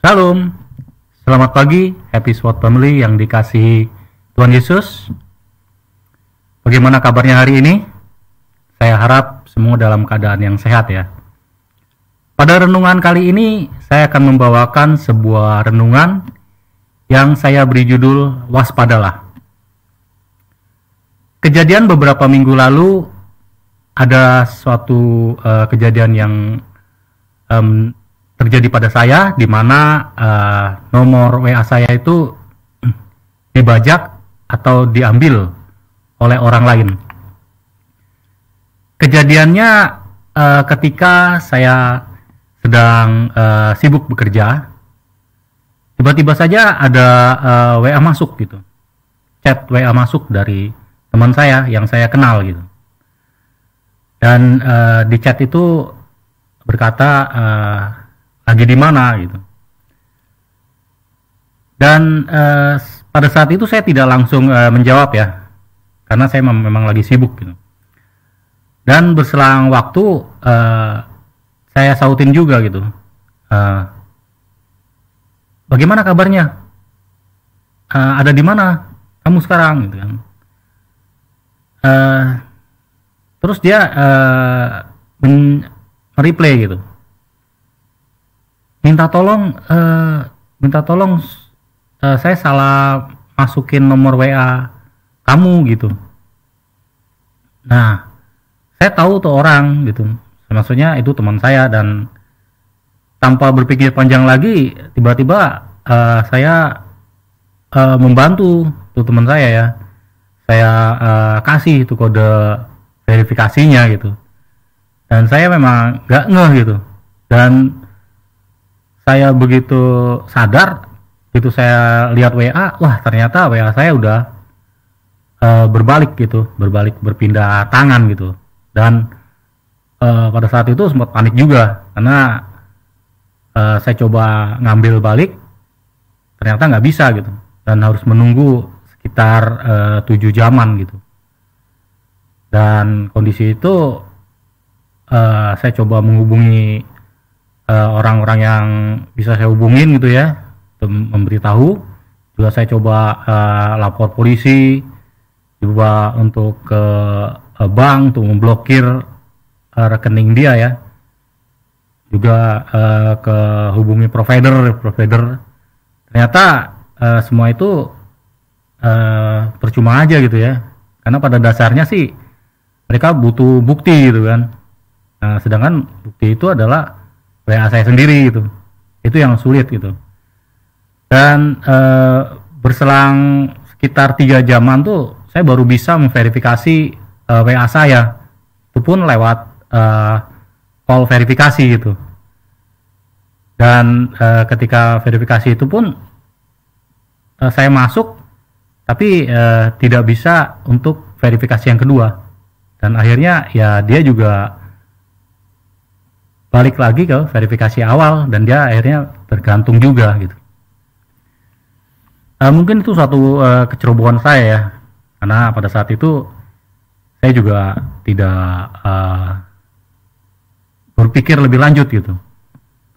Shalom, selamat pagi, happy SWOT family yang dikasihi Tuhan Yesus. Bagaimana kabarnya hari ini? Saya harap semua dalam keadaan yang sehat ya. Pada renungan kali ini, saya akan membawakan sebuah renungan yang saya beri judul Waspadalah. Kejadian beberapa minggu lalu, ada suatu kejadian yang terjadi pada saya, di mana nomor WA saya itu dibajak atau diambil oleh orang lain. Kejadiannya ketika saya sedang sibuk bekerja, tiba-tiba saja ada WA masuk gitu, chat WA masuk dari teman saya yang saya kenal gitu, dan di chat itu berkata lagi di mana gitu. Dan pada saat itu saya tidak langsung menjawab ya, karena saya memang lagi sibuk gitu. Dan berselang waktu saya sautin juga gitu, bagaimana kabarnya, ada di mana kamu sekarang gitu kan. Terus dia reply gitu, minta tolong saya salah masukin nomor WA kamu gitu. Nah, saya tahu tuh orang gitu, maksudnya itu teman saya, dan tanpa berpikir panjang lagi tiba-tiba saya membantu tuh teman saya ya, saya kasih itu kode verifikasinya gitu, dan saya memang gak ngeh gitu. Dan saya begitu sadar, begitu saya lihat WA, wah ternyata WA saya udah berbalik gitu, berpindah tangan gitu. Dan pada saat itu sempat panik juga, karena saya coba ngambil balik, ternyata nggak bisa gitu, dan harus menunggu sekitar 7 jaman gitu. Dan kondisi itu saya coba menghubungi orang-orang yang bisa saya hubungin gitu ya, untuk memberitahu. Juga saya coba lapor polisi, coba untuk ke bank untuk memblokir rekening dia ya, juga ke hubungi provider. Ternyata semua itu percuma aja gitu ya, karena pada dasarnya sih mereka butuh bukti gitu kan. Nah, sedangkan bukti itu adalah WA saya sendiri gitu, itu yang sulit gitu. Dan berselang sekitar 3 jaman tuh saya baru bisa memverifikasi WA saya, itu pun lewat call verifikasi gitu. Dan ketika verifikasi itu pun saya masuk, tapi tidak bisa untuk verifikasi yang kedua, dan akhirnya ya dia juga balik lagi ke verifikasi awal, dan dia akhirnya tergantung juga gitu. Mungkin itu suatu kecerobohan saya ya, karena pada saat itu saya juga tidak berpikir lebih lanjut gitu.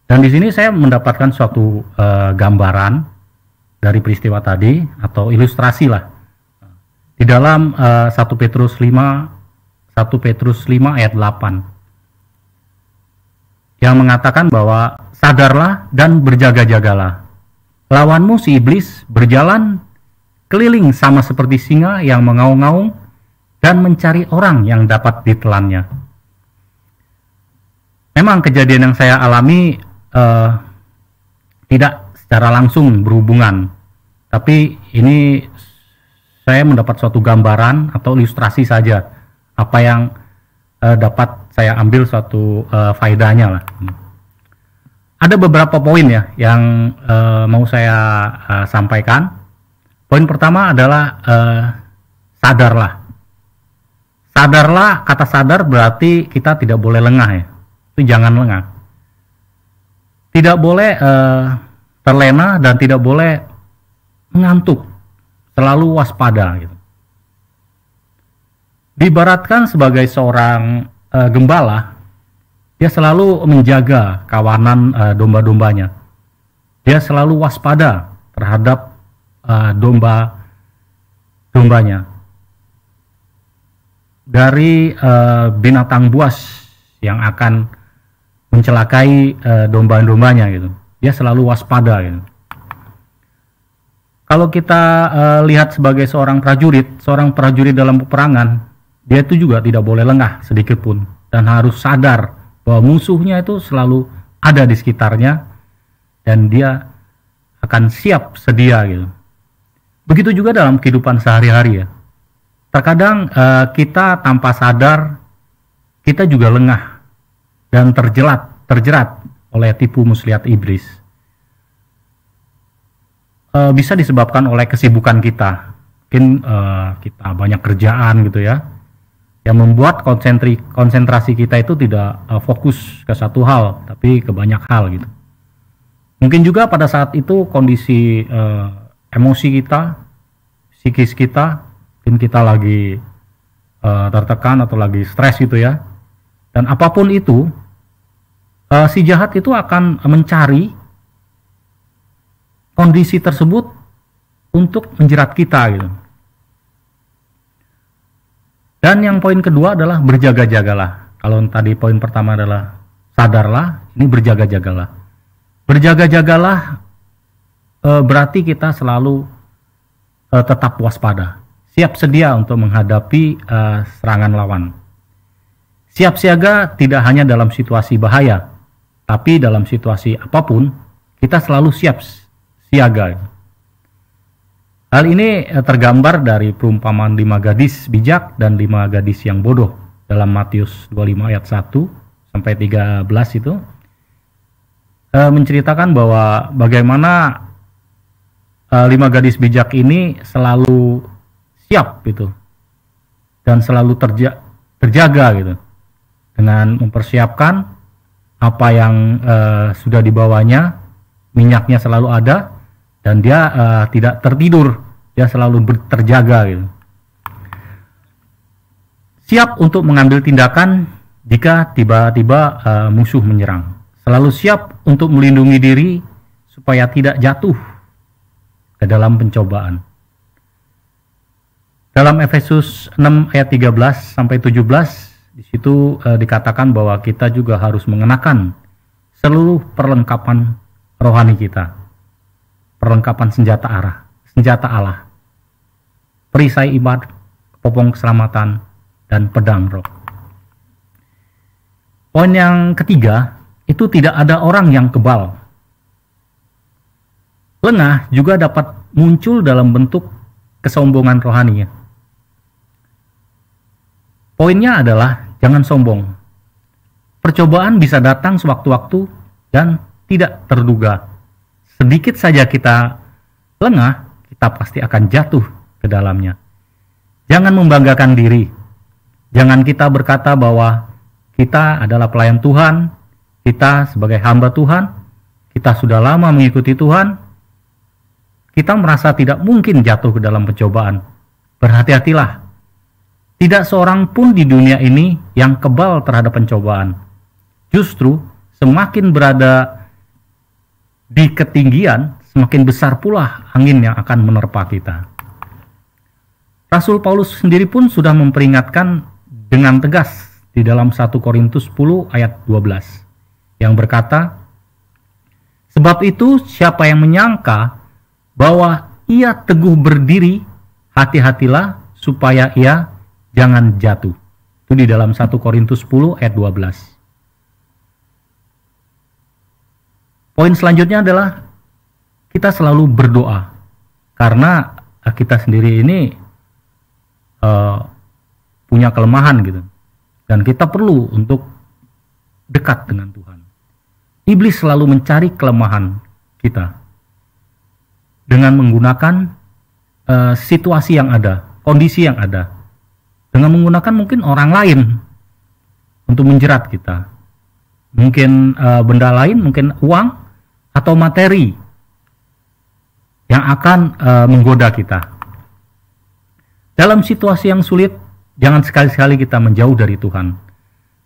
Dan di sini saya mendapatkan suatu gambaran dari peristiwa tadi, atau ilustrasi lah, di dalam 1 Petrus 5 ayat 8, yang mengatakan bahwa sadarlah dan berjaga-jagalah. Lawanmu si iblis berjalan keliling sama seperti singa yang mengaung-ngaung dan mencari orang yang dapat ditelannya. Memang kejadian yang saya alami tidak secara langsung berhubungan, tapi ini saya mendapat suatu gambaran atau ilustrasi saja apa yang dapat saya ambil suatu faedahnya lah. Ada beberapa poin ya yang mau saya sampaikan. Poin pertama adalah sadarlah. Sadarlah, kata sadar berarti kita tidak boleh lengah ya. Itu jangan lengah. Tidak boleh terlena dan tidak boleh mengantuk. Selalu waspada gitu. Diibaratkan sebagai seorang gembala, dia selalu menjaga kawanan domba-dombanya. Dia selalu waspada terhadap domba-dombanya. Dari binatang buas yang akan mencelakai domba-dombanya gitu. Dia selalu waspada gitu. Kalau kita lihat sebagai seorang prajurit dalam peperangan, dia itu juga tidak boleh lengah sedikit pun dan harus sadar bahwa musuhnya itu selalu ada di sekitarnya dan dia akan siap sedia gitu. Begitu juga dalam kehidupan sehari-hari ya. Terkadang kita tanpa sadar kita juga lengah dan terjerat oleh tipu muslihat iblis. Bisa disebabkan oleh kesibukan kita. Mungkin kita banyak kerjaan gitu ya, yang membuat konsentrasi kita itu tidak fokus ke satu hal, tapi ke banyak hal gitu. Mungkin juga pada saat itu kondisi emosi kita, psikis kita, mungkin kita lagi tertekan atau lagi stres gitu ya. Dan apapun itu, si jahat itu akan mencari kondisi tersebut untuk menjerat kita gitu. Dan yang poin kedua adalah berjaga-jagalah. Kalau tadi poin pertama adalah sadarlah, ini berjaga-jagalah. Berjaga-jagalah berarti kita selalu tetap waspada, siap sedia untuk menghadapi serangan lawan. Siap siaga tidak hanya dalam situasi bahaya, tapi dalam situasi apapun kita selalu siap siaga. Hal ini tergambar dari perumpamaan 5 gadis bijak dan 5 gadis yang bodoh dalam Matius 25 ayat 1 sampai 13 itu menceritakan bahwa bagaimana 5 gadis bijak ini selalu siap gitu dan selalu terjaga gitu dengan mempersiapkan apa yang sudah dibawanya, minyaknya selalu ada. Dan dia tidak tertidur, dia selalu terjaga gitu. Siap untuk mengambil tindakan jika tiba-tiba musuh menyerang. Selalu siap untuk melindungi diri supaya tidak jatuh ke dalam pencobaan. Dalam Efesus 6 ayat 13 sampai 17, di situ dikatakan bahwa kita juga harus mengenakan seluruh perlengkapan rohani kita. Perlengkapan senjata Allah, perisai iman, kepopong keselamatan, dan pedang roh. Poin yang ketiga, itu tidak ada orang yang kebal. Lengah juga dapat muncul dalam bentuk kesombongan rohani. Poinnya adalah jangan sombong. Percobaan bisa datang sewaktu-waktu dan tidak terduga. Sedikit saja kita lengah, kita pasti akan jatuh ke dalamnya. Jangan membanggakan diri. Jangan kita berkata bahwa kita adalah pelayan Tuhan, kita sebagai hamba Tuhan, kita sudah lama mengikuti Tuhan, kita merasa tidak mungkin jatuh ke dalam pencobaan. Berhati-hatilah. Tidak seorang pun di dunia ini yang kebal terhadap pencobaan. Justru semakin berada di ketinggian, semakin besar pula angin yang akan menerpa kita. Rasul Paulus sendiri pun sudah memperingatkan dengan tegas di dalam 1 Korintus 10 ayat 12 yang berkata, sebab itu siapa yang menyangka bahwa ia teguh berdiri, hati-hatilah supaya ia jangan jatuh. Itu di dalam 1 Korintus 10 ayat 12. Poin selanjutnya adalah kita selalu berdoa, karena kita sendiri ini punya kelemahan gitu, dan kita perlu untuk dekat dengan Tuhan. Iblis selalu mencari kelemahan kita dengan menggunakan situasi yang ada, kondisi yang ada, dengan menggunakan mungkin orang lain untuk menjerat kita, mungkin benda lain, mungkin uang atau materi yang akan menggoda kita. Dalam situasi yang sulit, jangan sekali-sekali kita menjauh dari Tuhan.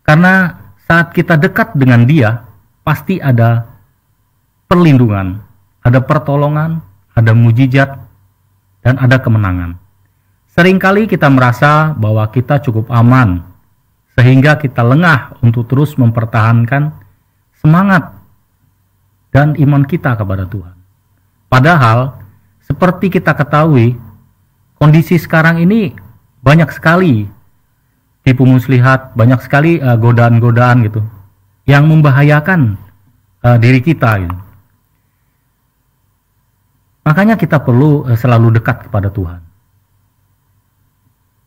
Karena saat kita dekat dengan Dia, pasti ada perlindungan, ada pertolongan, ada mujizat, dan ada kemenangan. Seringkali kita merasa bahwa kita cukup aman, sehingga kita lengah untuk terus mempertahankan semangat dan iman kita kepada Tuhan. Padahal, seperti kita ketahui, kondisi sekarang ini banyak sekali tipu muslihat, banyak sekali godaan-godaan gitu, yang membahayakan diri kita gitu. Makanya kita perlu selalu dekat kepada Tuhan.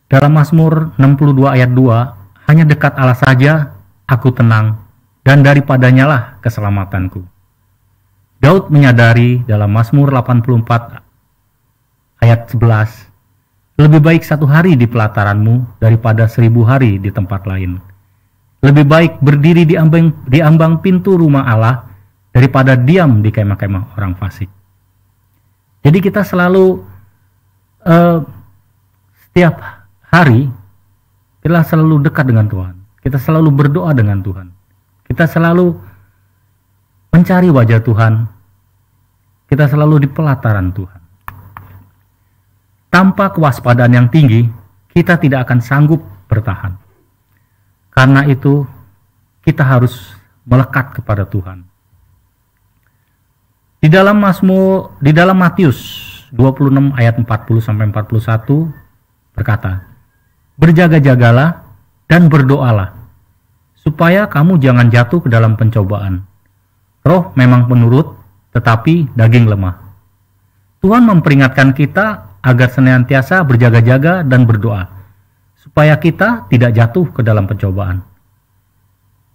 Dalam Mazmur 62 ayat 2, hanya dekat Allah saja aku tenang, dan daripadanya lah keselamatanku. Daud menyadari dalam Mazmur 84 ayat 11, lebih baik 1 hari di pelataranmu daripada 1000 hari di tempat lain. Lebih baik berdiri di ambang pintu rumah Allah daripada diam di kemah-kemah orang fasik. Jadi kita selalu setiap hari kita selalu dekat dengan Tuhan. Kita selalu berdoa dengan Tuhan. Kita selalu mencari wajah Tuhan. Kita selalu di pelataran Tuhan. Tanpa kewaspadaan yang tinggi, kita tidak akan sanggup bertahan. Karena itu, kita harus melekat kepada Tuhan. Di dalam Matius 26 ayat 40 sampai 41 berkata, "Berjaga-jagalah dan berdoalah, supaya kamu jangan jatuh ke dalam pencobaan. Roh memang penurut, tetapi daging lemah." Tuhan memperingatkan kita agar senantiasa berjaga-jaga dan berdoa, supaya kita tidak jatuh ke dalam pencobaan.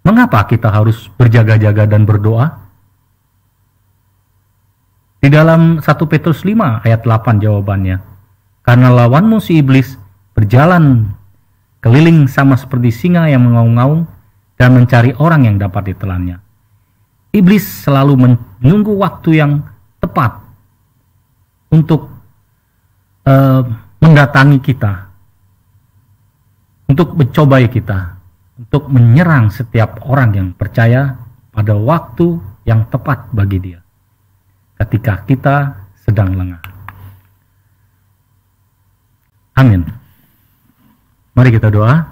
Mengapa kita harus berjaga-jaga dan berdoa? Di dalam 1 Petrus 5 ayat 8 jawabannya, "Karena lawanmu si iblis berjalan keliling sama seperti singa yang mengaum-ngaum dan mencari orang yang dapat ditelannya." Iblis selalu menunggu waktu yang tepat untuk mendatangi kita, untuk mencobai kita, untuk menyerang setiap orang yang percaya pada waktu yang tepat bagi dia, ketika kita sedang lengah. Amin. Mari kita doa.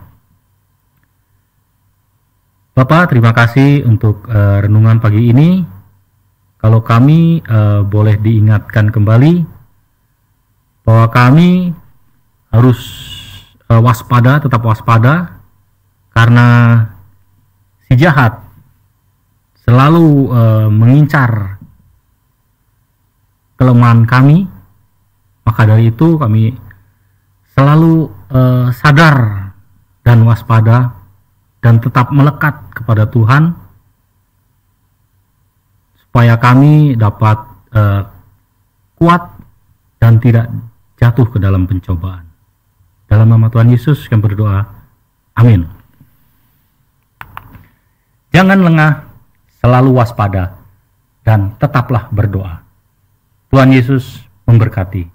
Bapak, terima kasih untuk renungan pagi ini. Kalau kami boleh diingatkan kembali bahwa kami harus waspada, tetap waspada, karena si jahat selalu mengincar kelemahan kami. Maka dari itu kami selalu sadar dan waspada dan tetap melekat kepada Tuhan, supaya kami dapat kuat dan tidak jatuh ke dalam pencobaan. Dalam nama Tuhan Yesus kami berdoa. Amin. Jangan lengah, selalu waspada, dan tetaplah berdoa. Tuhan Yesus memberkati.